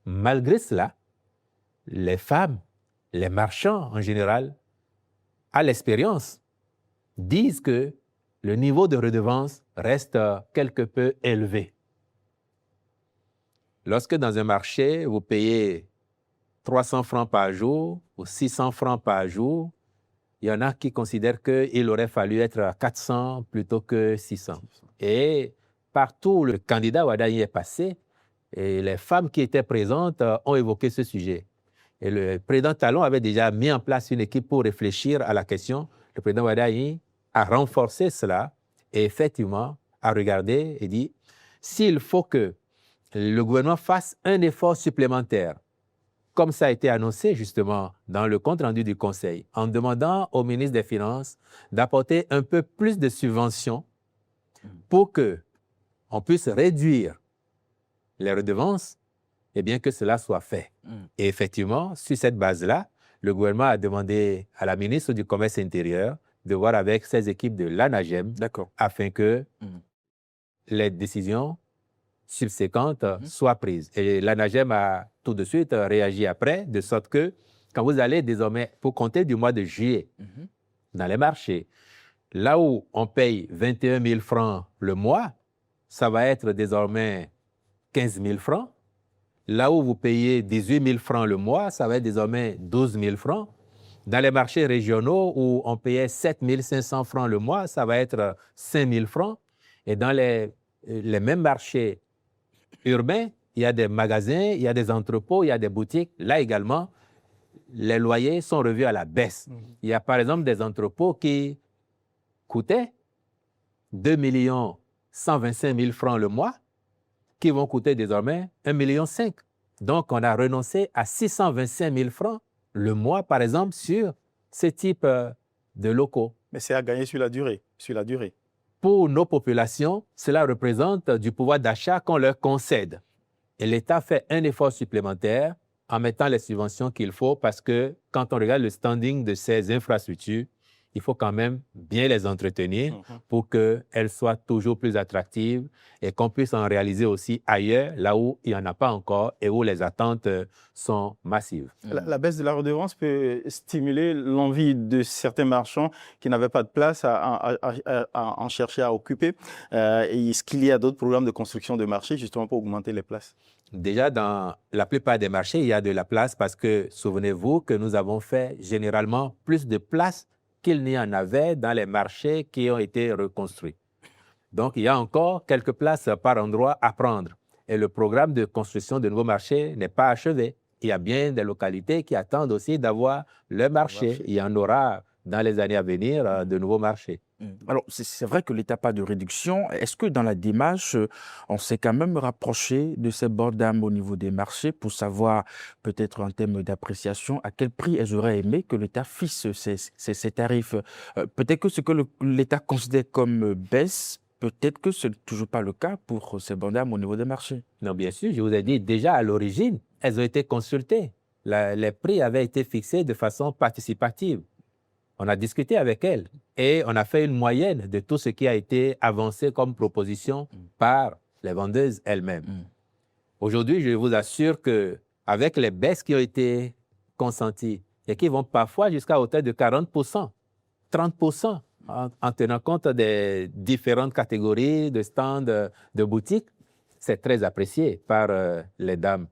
Malgré cela, les femmes, les marchands en général, à l'expérience, disent que le niveau de redevance reste quelque peu élevé. Lorsque dans un marché, vous payez 300 francs par jour ou 600 francs par jour, il y en a qui considèrent qu'il aurait fallu être à 400 plutôt que 600. Et partout où le candidat Wardani est passé, et les femmes qui étaient présentes ont évoqué ce sujet. Et le président Talon avait déjà mis en place une équipe pour réfléchir à la question. Le président Wardani a renforcé cela et effectivement a regardé et dit s'il faut que le gouvernement fasse un effort supplémentaire, comme ça a été annoncé justement dans le compte-rendu du Conseil, en demandant au ministre des Finances d'apporter un peu plus de subventions pour qu'on puisse réduire les redevances, et bien que cela soit fait. Et effectivement, sur cette base-là, le gouvernement a demandé à la ministre du Commerce intérieur de voir avec ses équipes de l'ANAGEM afin que les décisions subséquentes soient prises. Et l'ANAGEM a tout de suite réagi après, de sorte que quand vous allez désormais, pour compter du mois de juillet, dans les marchés, là où on paye 21 000 francs le mois, ça va être désormais 15 000 francs. Là où vous payez 18 000 francs le mois, ça va être désormais 12 000 francs. Dans les marchés régionaux où on payait 7 500 francs le mois, ça va être 5 000 francs. Et dans les mêmes marchés urbains, il y a des magasins, il y a des entrepôts, il y a des boutiques. Là également, les loyers sont revus à la baisse. Il y a par exemple des entrepôts qui coûtaient 2 125 000 francs le mois, qui vont coûter désormais 1,5 million. Donc, on a renoncé à 625 000 francs le mois, par exemple, sur ce type de locaux. Mais c'est à gagner sur la durée. Pour nos populations, cela représente du pouvoir d'achat qu'on leur concède. Et l'État fait un effort supplémentaire en mettant les subventions qu'il faut parce que quand on regarde le standing de ces infrastructures, il faut quand même bien les entretenir pour qu'elles soient toujours plus attractives et qu'on puisse en réaliser aussi ailleurs, là où il n'y en a pas encore et où les attentes sont massives. La baisse de la redevance peut stimuler l'envie de certains marchands qui n'avaient pas de place à en chercher à occuper. Est-ce qu'il y a d'autres programmes de construction de marchés justement pour augmenter les places? Déjà, dans la plupart des marchés, il y a de la place parce que, souvenez-vous que nous avons fait généralement plus de places qu'il n'y en avait dans les marchés qui ont été reconstruits. Donc, il y a encore quelques places par endroit à prendre. Et le programme de construction de nouveaux marchés n'est pas achevé. Il y a bien des localités qui attendent aussi d'avoir leur marché. Il y en aura dans les années à venir de nouveaux marchés. Alors, c'est vrai que l'État n'a pas de réduction. Est-ce que dans la démarche, on s'est quand même rapproché de ces bornes d'âme au niveau des marchés pour savoir, peut-être en termes d'appréciation, à quel prix elles auraient aimé que l'État fixe ces tarifs? Peut-être que ce que l'État considère comme baisse, peut-être que ce n'est toujours pas le cas pour ces bornes d'âme au niveau des marchés. Non, bien sûr, je vous ai dit, déjà à l'origine, elles ont été consultées. Les prix avaient été fixés de façon participative. On a discuté avec elles et on a fait une moyenne de tout ce qui a été avancé comme proposition par les vendeuses elles-mêmes. Aujourd'hui, je vous assure qu'avec les baisses qui ont été consenties et qui vont parfois jusqu'à hauteur de 40%, 30%, en tenant compte des différentes catégories de stands de boutiques, c'est très apprécié par les dames.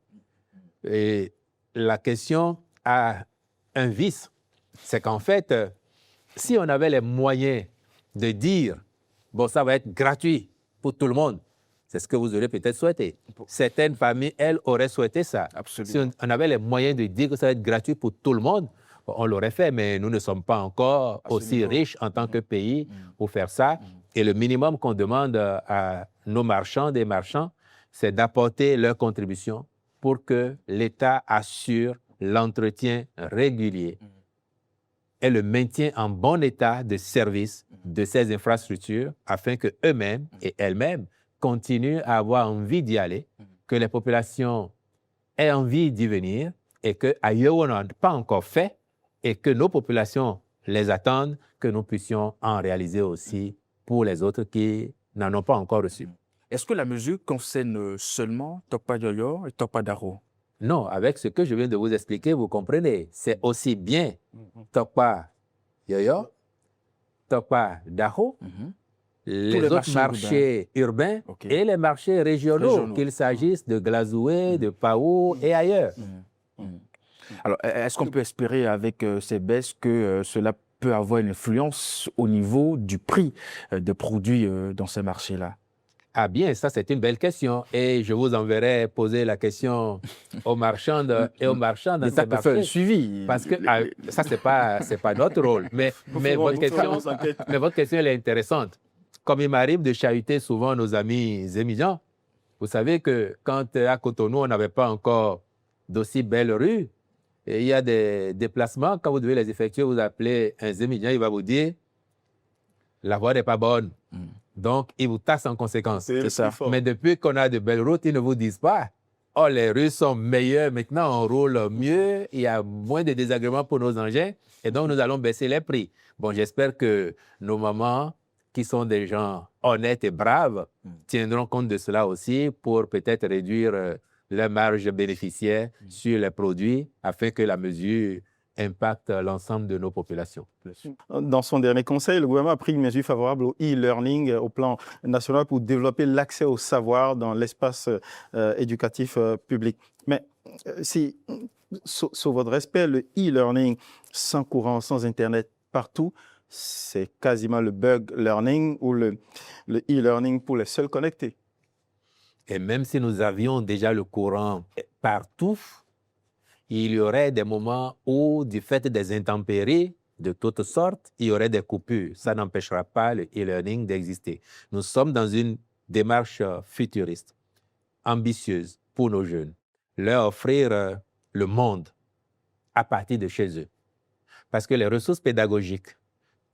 Et la question a un vice. C'est qu'en fait, si on avait les moyens de dire, bon, ça va être gratuit pour tout le monde, c'est ce que vous auriez peut-être souhaité. Certaines familles, elles, auraient souhaité ça. Absolument. Si on avait les moyens de dire que ça va être gratuit pour tout le monde, on l'aurait fait, mais nous ne sommes pas encore aussi riches en tant que pays pour faire ça. Et le minimum qu'on demande à nos marchands, des marchands, c'est d'apporter leur contribution pour que l'État assure l'entretien régulier et le maintien en bon état de service de ces infrastructures afin qu'eux-mêmes et elles-mêmes continuent à avoir envie d'y aller, que les populations aient envie d'y venir et qu'ailleurs on n'a pas encore fait et que nos populations les attendent, que nous puissions en réaliser aussi pour les autres qui n'en ont pas encore reçu. Est-ce que la mesure concerne seulement Tokpa Yoyo et Tokpa Daro? Non, avec ce que je viens de vous expliquer, vous comprenez, c'est aussi bien Tokpa Yoyo, Tokpa Daro, les autres marchés urbains et les marchés régionaux, qu'il s'agisse de Glazoué, de Pao et ailleurs. Alors, est-ce qu'on peut espérer avec ces baisses que cela peut avoir une influence au niveau du prix des produits dans ces marchés-là? Ah bien, ça c'est une belle question et je vous enverrai poser la question aux marchands et aux marchands dans ces marchés. Fait un suivi. Parce que ça c'est pas notre rôle, mais votre question elle est intéressante. Comme il m'arrive de chahuter souvent nos amis émigrants, vous savez que quand à Cotonou on n'avait pas encore d'aussi belles rues, et il y a des déplacements, quand vous devez les effectuer, vous appelez un émigrant, il va vous dire la voie n'est pas bonne. Donc, ils vous taxent en conséquence. C'est ça. Mais depuis qu'on a de belles routes, ils ne vous disent pas « Oh, les rues sont meilleures, maintenant on roule mieux, il y a moins de désagréments pour nos engins, et donc nous allons baisser les prix. » Bon, j'espère que nos mamans, qui sont des gens honnêtes et braves, tiendront compte de cela aussi pour peut-être réduire leur marge bénéficiaire sur les produits afin que la mesure impacte l'ensemble de nos populations. Dans son dernier conseil, le gouvernement a pris une mesure favorable au e-learning au plan national pour développer l'accès au savoir dans l'espace éducatif public. Mais si, sous votre respect, le e-learning sans courant, sans Internet partout, c'est quasiment le bug learning ou le e-learning pour les seuls connectés. Et même si nous avions déjà le courant partout, il y aurait des moments où, du fait des intempéries de toutes sortes, il y aurait des coupures. Ça n'empêchera pas le e-learning d'exister. Nous sommes dans une démarche futuriste, ambitieuse pour nos jeunes. Leur offrir le monde à partir de chez eux. Parce que les ressources pédagogiques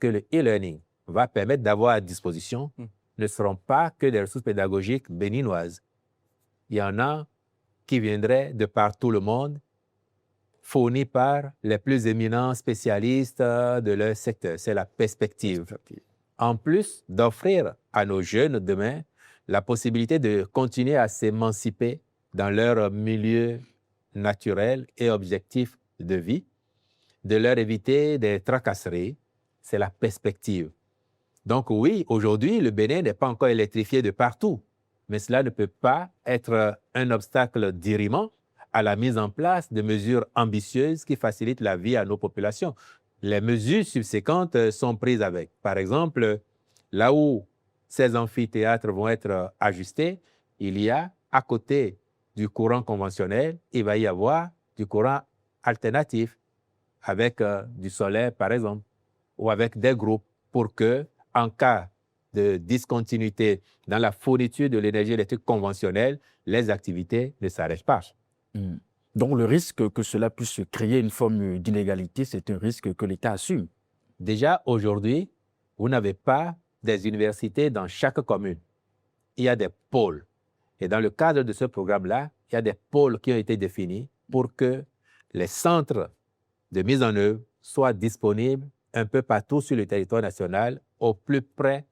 que le e-learning va permettre d'avoir à disposition ne seront pas que des ressources pédagogiques béninoises. Il y en a qui viendraient de partout le monde, fournis par les plus éminents spécialistes de leur secteur. C'est la perspective. En plus d'offrir à nos jeunes demain la possibilité de continuer à s'émanciper dans leur milieu naturel et objectif de vie, de leur éviter des tracasseries, c'est la perspective. Donc oui, aujourd'hui, le Bénin n'est pas encore électrifié de partout, mais cela ne peut pas être un obstacle dirimant à la mise en place de mesures ambitieuses qui facilitent la vie à nos populations. Les mesures subséquentes sont prises avec. Par exemple, là où ces amphithéâtres vont être ajustés, il y a, à côté du courant conventionnel, il va y avoir du courant alternatif avec du solaire, par exemple, ou avec des groupes pour que, en cas de discontinuité dans la fourniture de l'énergie électrique conventionnelle, les activités ne s'arrêtent pas. Mm. Donc, le risque que cela puisse créer une forme d'inégalité, c'est un risque que l'État assume. Déjà, aujourd'hui, vous n'avez pas des universités dans chaque commune. Il y a des pôles. Et dans le cadre de ce programme-là, il y a des pôles qui ont été définis pour que les centres de mise en œuvre soient disponibles un peu partout sur le territoire national, au plus près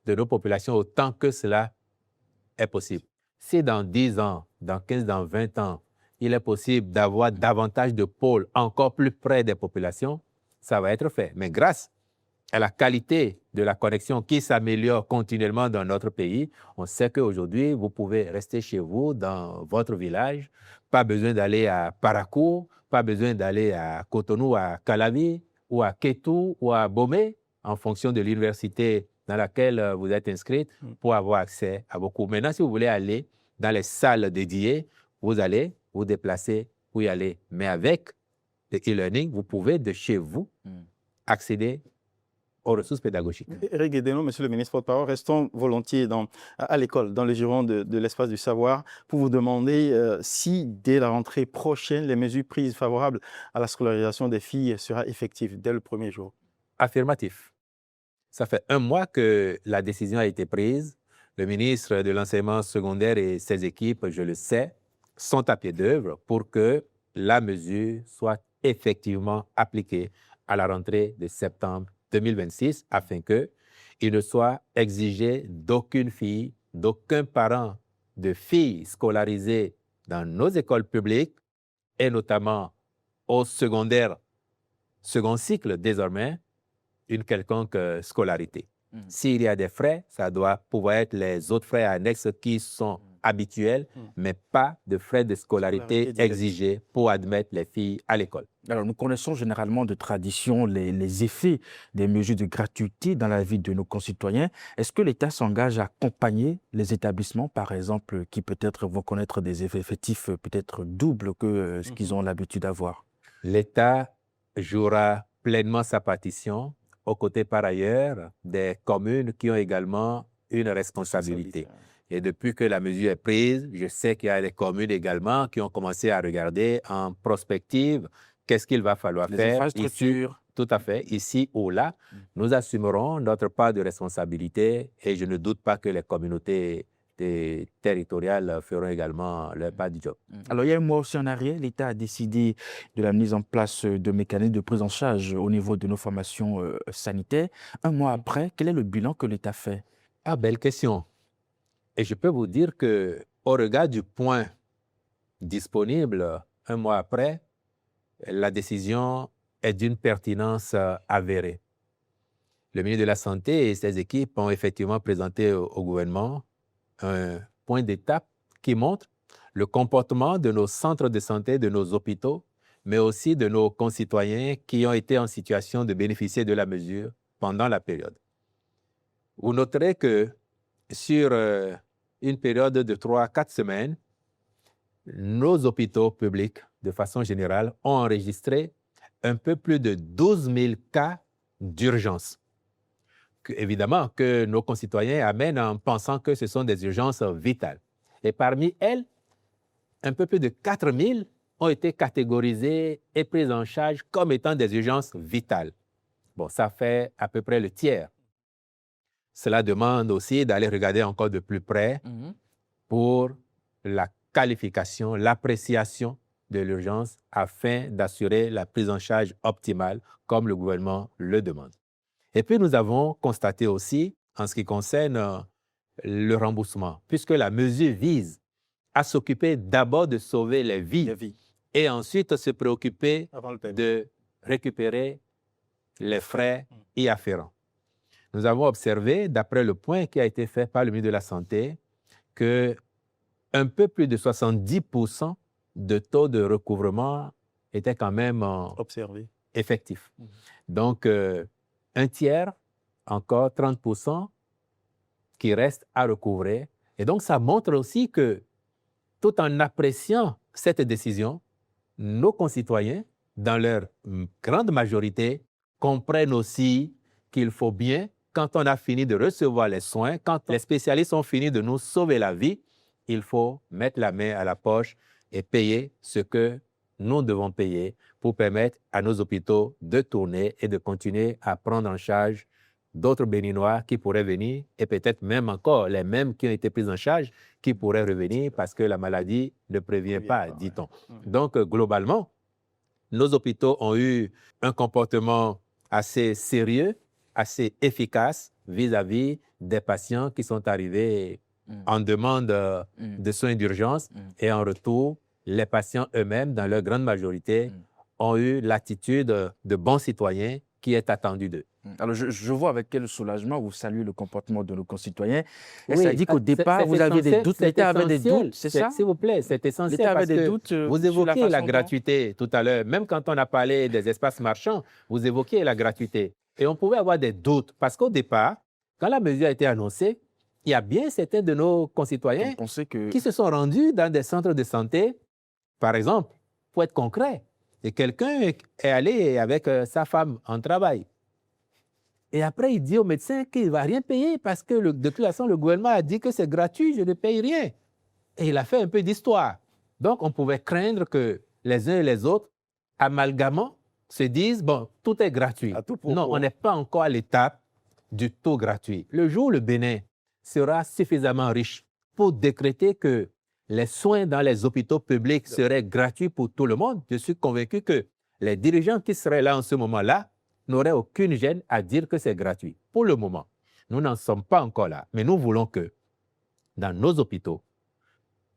de nos populations, autant que cela est possible. Si dans 10 ans, dans 15, dans 20 ans, il est possible d'avoir davantage de pôles encore plus près des populations, ça va être fait. Mais grâce à la qualité de la connexion qui s'améliore continuellement dans notre pays, on sait qu'aujourd'hui, vous pouvez rester chez vous, dans votre village, pas besoin d'aller à Paracourt, pas besoin d'aller à Cotonou, à Calavi, ou à Kétou, ou à Bomé, en fonction de l'université dans laquelle vous êtes inscrite, pour avoir accès à vos cours. Maintenant, si vous voulez aller dans les salles dédiées, vous allez vous déplacer pour y aller. Mais avec le e-learning, vous pouvez de chez vous accéder aux ressources pédagogiques. Éric Guédeno, monsieur le ministre porte-parole, restons volontiers à l'école, dans le giron de l'espace du savoir, pour vous demander si, dès la rentrée prochaine, les mesures prises favorables à la scolarisation des filles seront effectives dès le premier jour. Affirmatif. Ça fait 1 mois que la décision a été prise. Le ministre de l'enseignement secondaire et ses équipes, je le sais, sont à pied d'œuvre pour que la mesure soit effectivement appliquée à la rentrée de septembre 2026, afin qu'il ne soit exigé d'aucune fille, d'aucun parent de filles scolarisées dans nos écoles publiques, et notamment au secondaire, second cycle désormais, une quelconque scolarité. S'il y a des frais, ça doit pouvoir être les autres frais annexes qui sont habituels, mais pas de frais de scolarité exigés pour admettre les filles à l'école. Alors, nous connaissons généralement de tradition les effets des mesures de gratuité dans la vie de nos concitoyens. Est-ce que l'État s'engage à accompagner les établissements, par exemple, qui peut-être vont connaître des effets effectifs peut-être doubles que ce qu'ils ont l'habitude d'avoir? L'État jouera pleinement sa partition, aux côtés par ailleurs des communes qui ont également une responsabilité. Et depuis que la mesure est prise, je sais qu'il y a des communes également qui ont commencé à regarder en prospective qu'est-ce qu'il va falloir faire ici, tout à fait, ici ou là. Nous assumerons notre part de responsabilité et je ne doute pas que les communautés territoriales feront également leur part du job. Alors, il y a un mois aussi en arrière, l'État a décidé de la mise en place de mécanismes de prise en charge au niveau de nos formations sanitaires. 1 mois après, quel est le bilan que l'État fait? Ah, belle question. Et je peux vous dire qu'au regard du point disponible 1 mois après, la décision est d'une pertinence avérée. Le ministre de la Santé et ses équipes ont effectivement présenté au gouvernement un point d'étape qui montre le comportement de nos centres de santé, de nos hôpitaux, mais aussi de nos concitoyens qui ont été en situation de bénéficier de la mesure pendant la période. Vous noterez que sur une période de 3 à 4 semaines, nos hôpitaux publics, de façon générale, ont enregistré un peu plus de 12 000 cas d'urgence. Évidemment, que nos concitoyens amènent en pensant que ce sont des urgences vitales. Et parmi elles, un peu plus de 4 000 ont été catégorisées et prises en charge comme étant des urgences vitales. Bon, ça fait à peu près le tiers. Cela demande aussi d'aller regarder encore de plus près pour la qualification, l'appréciation de l'urgence afin d'assurer la prise en charge optimale comme le gouvernement le demande. Et puis, nous avons constaté aussi, en ce qui concerne le remboursement, puisque la mesure vise à s'occuper d'abord de sauver les vies et ensuite se préoccuper de récupérer les frais y afférents. Nous avons observé, d'après le point qui a été fait par le ministre de la Santé, qu'un peu plus de 70% de taux de recouvrement étaient quand même effectifs. Donc, un tiers, encore 30%, qui reste à recouvrer. Et donc, ça montre aussi que, tout en appréciant cette décision, nos concitoyens, dans leur grande majorité, comprennent aussi qu'il faut bien, quand on a fini de recevoir les soins, quand les spécialistes ont fini de nous sauver la vie, il faut mettre la main à la poche et payer ce que nous devons payer pour permettre à nos hôpitaux de tourner et de continuer à prendre en charge d'autres Béninois qui pourraient venir et peut-être même encore les mêmes qui ont été pris en charge qui pourraient revenir parce que la maladie ne prévient pas, dit-on. Donc, globalement, nos hôpitaux ont eu un comportement assez sérieux, assez efficace vis-à-vis des patients qui sont arrivés en demande de soins d'urgence et en retour, les patients eux-mêmes, dans leur grande majorité, ont eu l'attitude de bons citoyens qui est attendue d'eux. Alors, je vois avec quel soulagement vous saluez le comportement de nos concitoyens. Et Oui, ça dit qu'au départ, vous aviez des doutes, l'État avait des doutes, c'est ça? S'il vous plaît, c'est essentiel L'État avait parce des que doutes vous sur la évoquiez la façon gratuité tout à l'heure. Même quand on a parlé des espaces marchands, vous évoquiez la gratuité. Et on pouvait avoir des doutes parce qu'au départ, quand la mesure a été annoncée, il y a bien certains de nos concitoyens qui se sont rendus dans des centres de santé, par exemple, pour être concret. Et quelqu'un est allé avec sa femme en travail. Et après, il dit au médecin qu'il ne va rien payer parce que de toute façon, le gouvernement a dit que c'est gratuit, je ne paye rien. Et il a fait un peu d'histoire. Donc, on pouvait craindre que les uns et les autres, amalgamant, se disent, bon, tout est gratuit. Non, on n'est pas encore à l'étape du tout gratuit. Le jour où le Bénin sera suffisamment riche pour décréter que les soins dans les hôpitaux publics seraient gratuits pour tout le monde, je suis convaincu que les dirigeants qui seraient là en ce moment-là n'auraient aucune gêne à dire que c'est gratuit. Pour le moment, nous n'en sommes pas encore là, mais nous voulons que dans nos hôpitaux,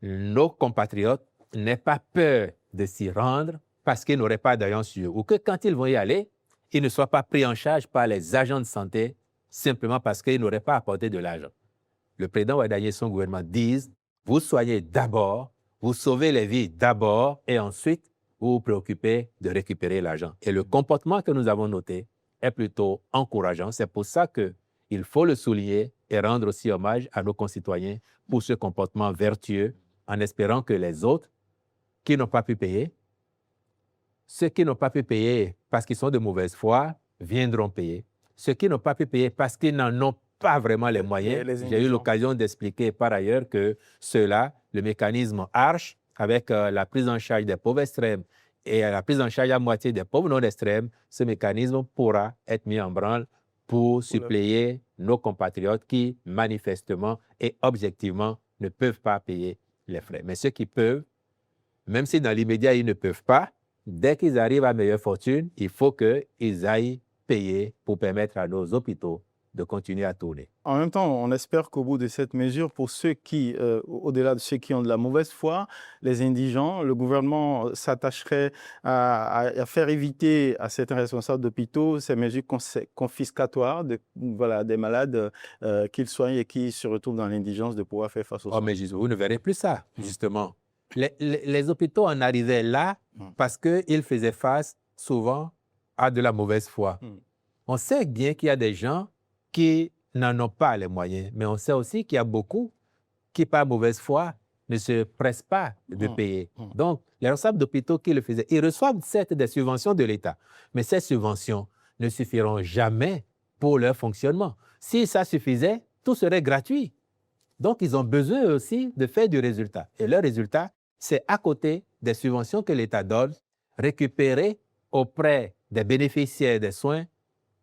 nos compatriotes n'aient pas peur de s'y rendre parce qu'ils n'auraient pas d'argent sur eux, ou que quand ils vont y aller, ils ne soient pas pris en charge par les agents de santé simplement parce qu'ils n'auraient pas apporté de l'argent. Le président Wade et son gouvernement disent, vous soignez d'abord, vous sauvez les vies d'abord et ensuite vous vous préoccupez de récupérer l'argent. Et le comportement que nous avons noté est plutôt encourageant. C'est pour ça qu'il faut le souligner et rendre aussi hommage à nos concitoyens pour ce comportement vertueux, en espérant que les autres qui n'ont pas pu payer, ceux qui n'ont pas pu payer parce qu'ils sont de mauvaise foi, viendront payer. Ceux qui n'ont pas pu payer parce qu'ils n'en ont pas vraiment les moyens. J'ai eu l'occasion d'expliquer par ailleurs que ceux-là, le mécanisme ARCHE, avec la prise en charge des pauvres extrêmes et la prise en charge à moitié des pauvres non extrêmes, ce mécanisme pourra être mis en branle pour suppléer nos compatriotes qui, manifestement et objectivement, ne peuvent pas payer les frais. Mais ceux qui peuvent, même si dans l'immédiat, ils ne peuvent pas, dès qu'ils arrivent à meilleure fortune, il faut qu'ils aillent payer pour permettre à nos hôpitaux de continuer à tourner. En même temps, on espère qu'au bout de cette mesure, pour ceux qui, au-delà de ceux qui ont de la mauvaise foi, les indigents, le gouvernement s'attacherait à faire éviter à certains responsables d'hôpitaux ces mesures confiscatoires des malades qu'ils soignent et qui se retrouvent dans l'indigence de pouvoir faire face aux soins. Mais vous ne verrez plus ça, justement. Les hôpitaux en arrivaient là parce qu'ils faisaient face souvent à de la mauvaise foi. On sait bien qu'il y a des gens qui n'en ont pas les moyens, mais on sait aussi qu'il y a beaucoup qui, par mauvaise foi, ne se pressent pas de payer. Donc, les responsables d'hôpitaux qui le faisaient, ils reçoivent certes des subventions de l'État, mais ces subventions ne suffiront jamais pour leur fonctionnement. Si ça suffisait, tout serait gratuit. Donc, ils ont besoin aussi de faire du résultat. Et le résultat, c'est à côté des subventions que l'État donne, récupérer auprès des bénéficiaires des soins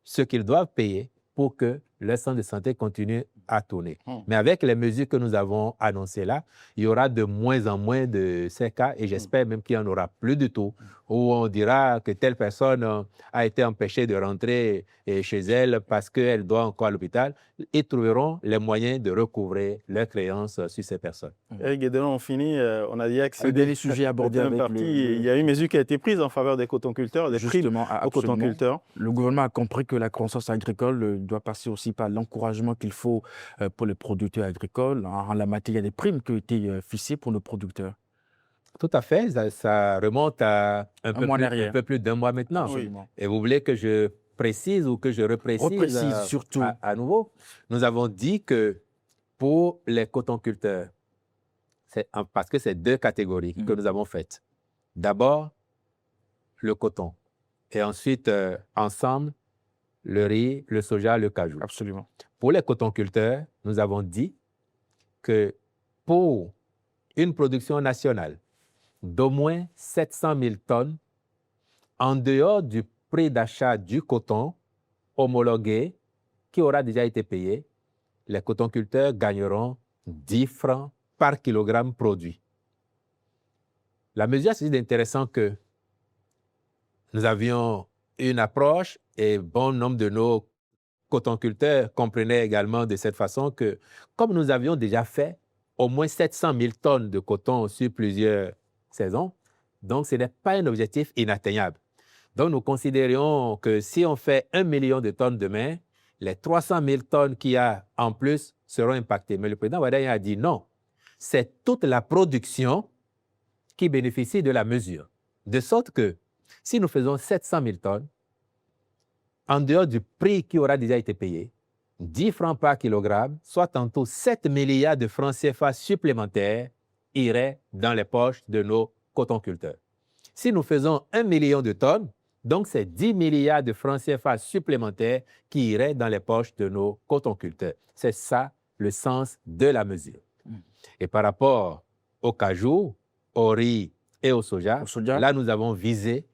ce qu'ils doivent payer pour que le centre de santé continue à tourner. Mais avec les mesures que nous avons annoncées là, il y aura de moins en moins de ces cas et j'espère même qu'il n'y en aura plus du tout, où on dira que telle personne a été empêchée de rentrer chez elle parce qu'elle doit encore à l'hôpital. Ils trouveront les moyens de recouvrer leurs créances sur ces personnes. Eric Guédelon, on finit. On a dit un dernier sujet abordé avec il y a une mesure qui a été prise en faveur des cotonculteurs, des primes aux cotonculteurs. Le gouvernement a compris que la croissance agricole doit passer aussi par l'encouragement qu'il faut pour les producteurs agricoles. En la matière, il y a des primes qui ont été fixées pour nos producteurs. Tout à fait, ça remonte à un peu plus d'un mois maintenant. Oui. Et vous voulez que je précise ou que je reprécise surtout à nouveau? Nous avons dit que pour les cotonculteurs, parce que c'est deux catégories que nous avons faites. D'abord, le coton. Et ensuite, ensemble, le riz, le soja, le cajou. Absolument. Pour les cotonculteurs, nous avons dit que pour une production nationale d'au moins 700 000 tonnes, en dehors du prix d'achat du coton homologué qui aura déjà été payé, les cotonculteurs gagneront 10 francs par kilogramme produit. La mesure, c'est intéressant que nous avions une approche et bon nombre de nos cotonculteurs comprenaient également de cette façon que, comme nous avions déjà fait au moins 700 000 tonnes de coton sur plusieurs saisons, donc ce n'est pas un objectif inatteignable. Donc nous considérions que si on fait 1 million de tonnes demain, les 300 000 tonnes qu'il y a en plus seront impactées. Mais le président Wade a dit non, c'est toute la production qui bénéficie de la mesure. De sorte que si nous faisons 700 000 tonnes, en dehors du prix qui aura déjà été payé, 10 francs par kilogramme, soit tantôt 7 milliards de francs CFA supplémentaires iraient dans les poches de nos cotonculteurs. Si nous faisons 1 million de tonnes, donc c'est 10 milliards de francs CFA supplémentaires qui iraient dans les poches de nos cotonculteurs. C'est ça le sens de la mesure. Et par rapport au cajou, au riz et au soja, là nous avons visé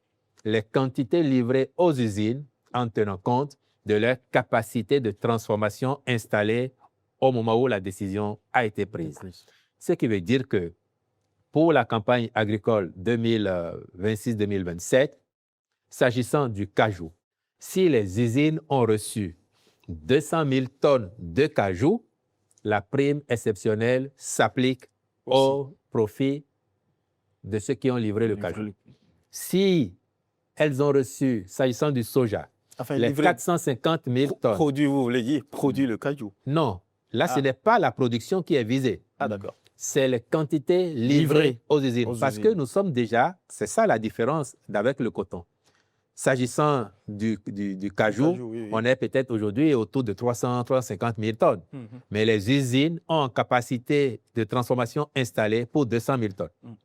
les quantités livrées aux usines en tenant compte de leur capacité de transformation installée au moment où la décision a été prise. Ce qui veut dire que pour la campagne agricole 2026-2027, s'agissant du cajou, si les usines ont reçu 200 000 tonnes de cajou, la prime exceptionnelle s'applique au profit de ceux qui ont livré le cajou. Si elles ont reçu, s'agissant du soja, les 450 000 tonnes. Produit, vous voulez dire, produit le cajou? Non, là, ce n'est pas la production qui est visée. Ah, d'accord. C'est les quantités livrées aux usines. Parce que nous sommes déjà, c'est ça la différence avec le coton. S'agissant du cajou, oui. On est peut-être aujourd'hui autour de 350 000 tonnes. Mais les usines ont en capacité de transformation installée pour 200 000 tonnes.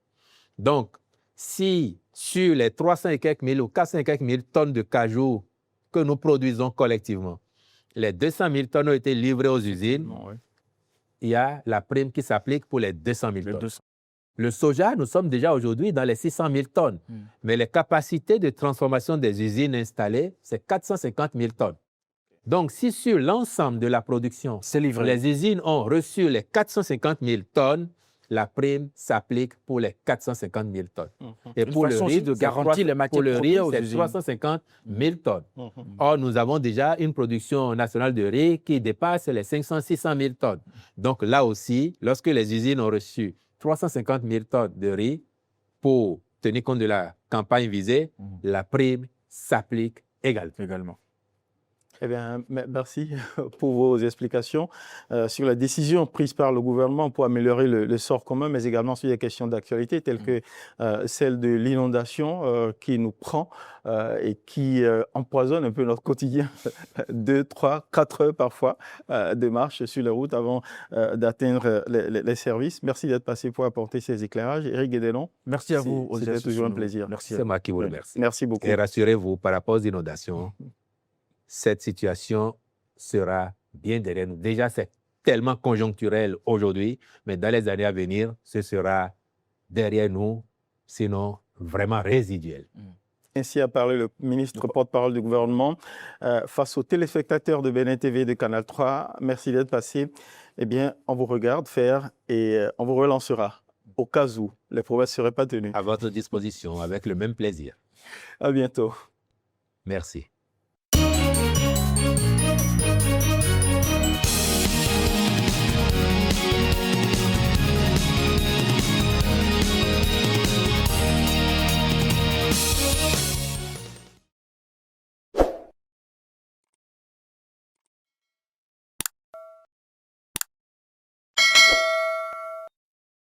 Donc, si sur les 300 et quelques mille ou 400 et quelques mille tonnes de cajou que nous produisons collectivement, les 200 000 tonnes ont été livrées aux usines, il y a la prime qui s'applique pour les 200 000 tonnes. Le soja, nous sommes déjà aujourd'hui dans les 600 000 tonnes. Mais les capacités de transformation des usines installées, c'est 450 000 tonnes. Donc, si sur l'ensemble de la production, les usines ont reçu les 450 000 tonnes, la prime s'applique pour les 450 000 tonnes. Et pour le riz, de garantir les matières premières, c'est 350 000 tonnes. Or, nous avons déjà une production nationale de riz qui dépasse les 500-600 000 tonnes. Donc là aussi, lorsque les usines ont reçu 350 000 tonnes de riz pour tenir compte de la campagne visée, la prime s'applique également. Eh bien, merci pour vos explications sur la décision prise par le gouvernement pour améliorer le sort commun, mais également sur des questions d'actualité telles que celle de l'inondation qui nous prend et qui empoisonne un peu notre quotidien. 2, 3, 4 heures parfois de marche sur les routes avant d'atteindre les services. Merci d'être passé pour apporter ces éclairages. Éric Guédelon, merci à vous. C'était toujours un plaisir. C'est moi qui vous remercie. Merci beaucoup. Et rassurez-vous, par rapport aux inondations, cette situation sera bien derrière nous. Déjà, c'est tellement conjoncturel aujourd'hui, mais dans les années à venir, ce sera derrière nous, sinon vraiment résiduel. Ainsi a parlé le ministre porte-parole du gouvernement face aux téléspectateurs de BNN TV de Canal 3. Merci d'être passé. Eh bien, on vous regarde faire et on vous relancera au cas où les promesses ne seraient pas tenues. À votre disposition, avec le même plaisir. À bientôt. Merci.